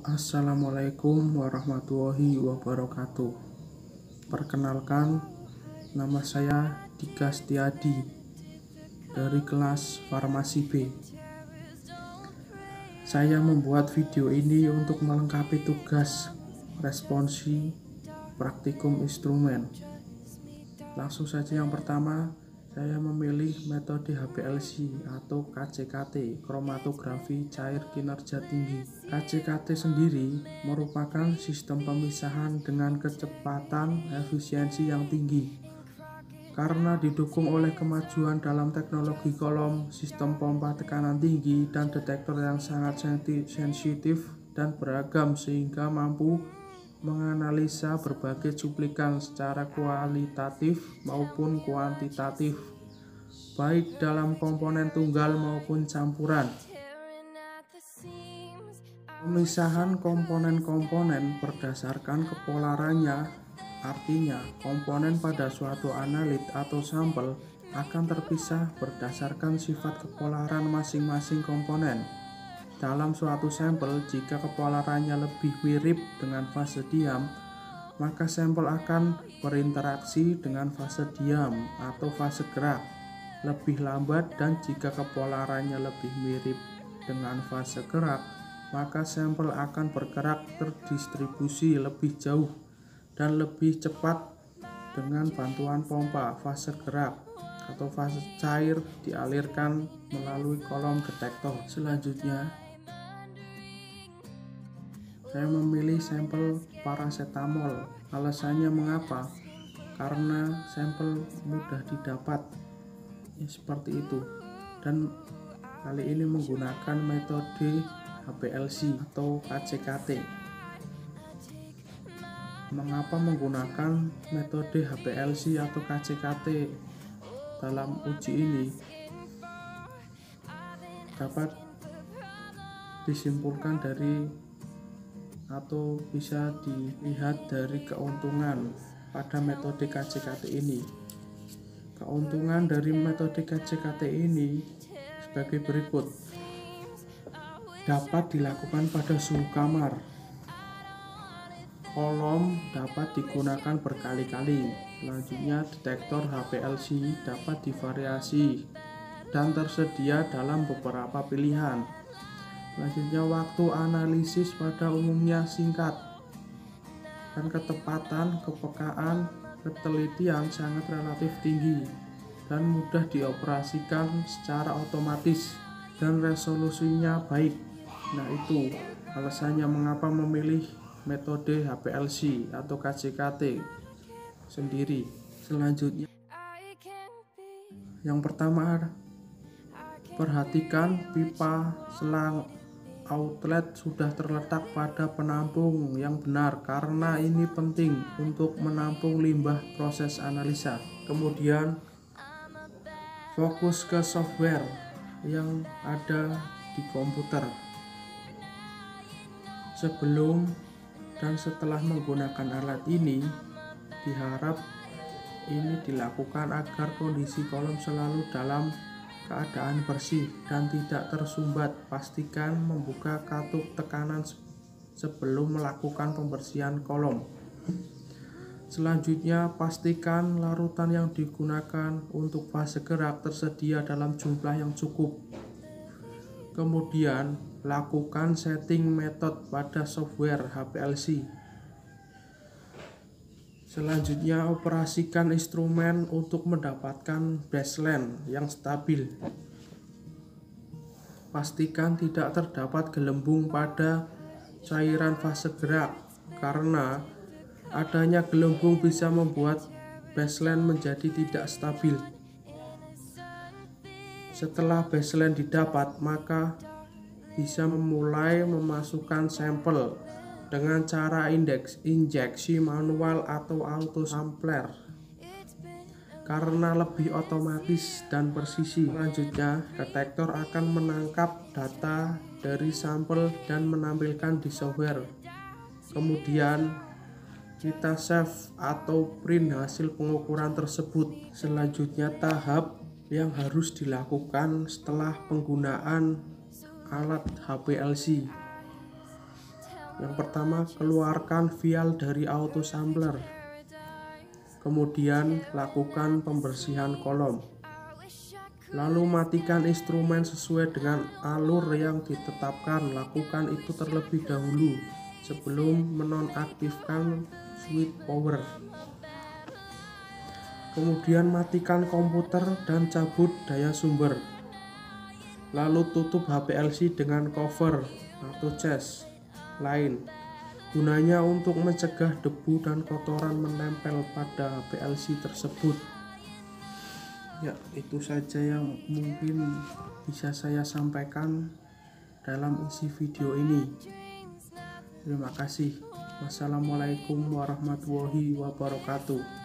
Assalamualaikum warahmatullahi wabarakatuh. Perkenalkan, nama saya Dika Setiadi dari kelas Farmasi B. Saya membuat video ini untuk melengkapi tugas responsi praktikum instrumen. Langsung saja yang pertama, saya memilih metode HPLC atau KCKT, kromatografi cair kinerja tinggi. KCKT sendiri merupakan sistem pemisahan dengan kecepatan efisiensi yang tinggi. Karena didukung oleh kemajuan dalam teknologi kolom, sistem pompa tekanan tinggi, dan detektor yang sangat sensitif dan beragam sehingga mampu menganalisa berbagai cuplikan secara kualitatif maupun kuantitatif, baik dalam komponen tunggal maupun campuran. Pemisahan komponen-komponen berdasarkan kepolarannya, artinya komponen pada suatu analit atau sampel akan terpisah berdasarkan sifat kepolaran masing-masing komponen. Dalam suatu sampel, jika kepolarannya lebih mirip dengan fase diam, maka sampel akan berinteraksi dengan fase diam atau fase gerak lebih lambat, dan jika kepolarannya lebih mirip dengan fase gerak, maka sampel akan bergerak terdistribusi lebih jauh dan lebih cepat dengan bantuan pompa. Fase gerak atau fase cair dialirkan melalui kolom detektor. Selanjutnya, saya memilih sampel paracetamol. Alasannya mengapa? Karena sampel mudah didapat, seperti itu. Dan kali ini menggunakan metode HPLC atau KCKT. Mengapa menggunakan metode HPLC atau KCKT dalam uji ini? Dapat disimpulkan dari atau bisa dilihat dari keuntungan pada metode KCKT ini. Keuntungan dari metode KCKT ini sebagai berikut. Dapat dilakukan pada suhu kamar. Kolom dapat digunakan berkali-kali. Selanjutnya, detektor HPLC dapat divariasi dan tersedia dalam beberapa pilihan. Selanjutnya, waktu analisis pada umumnya singkat dan ketepatan, kepekaan, ketelitian sangat relatif tinggi dan mudah dioperasikan secara otomatis dan resolusinya baik. Nah, itu alasannya mengapa memilih metode HPLC atau KCKT sendiri. Selanjutnya, yang pertama, perhatikan pipa selang outlet sudah terletak pada penampung yang benar, karena ini penting untuk menampung limbah proses analisa. Kemudian, fokus ke software yang ada di komputer. Sebelum dan setelah menggunakan alat ini, diharap ini dilakukan agar kondisi kolom selalu dalam keadaan bersih dan tidak tersumbat. Pastikan membuka katup tekanan sebelum melakukan pembersihan kolom. Selanjutnya, pastikan larutan yang digunakan untuk fase gerak tersedia dalam jumlah yang cukup. Kemudian, lakukan setting method pada software HPLC. Selanjutnya, operasikan instrumen untuk mendapatkan baseline yang stabil. Pastikan tidak terdapat gelembung pada cairan fase gerak, karena adanya gelembung bisa membuat baseline menjadi tidak stabil. Setelah baseline didapat, maka bisa memulai memasukkan sampel dengan cara injeksi manual atau auto sampler, karena lebih otomatis dan presisi. Selanjutnya, detektor akan menangkap data dari sampel dan menampilkan di software. Kemudian, kita save atau print hasil pengukuran tersebut. Selanjutnya, tahap yang harus dilakukan setelah penggunaan alat HPLC. Yang pertama, keluarkan file dari auto sampler. Kemudian lakukan pembersihan kolom. Lalu matikan instrumen sesuai dengan alur yang ditetapkan. Lakukan itu terlebih dahulu sebelum menonaktifkan switch power. Kemudian matikan komputer dan cabut daya sumber. Lalu tutup HPLC dengan cover atau cas lain. Gunanya untuk mencegah debu dan kotoran menempel pada HPLC tersebut. Ya, itu saja yang mungkin bisa saya sampaikan dalam isi video ini. Terima kasih. Wassalamualaikum warahmatullahi wabarakatuh.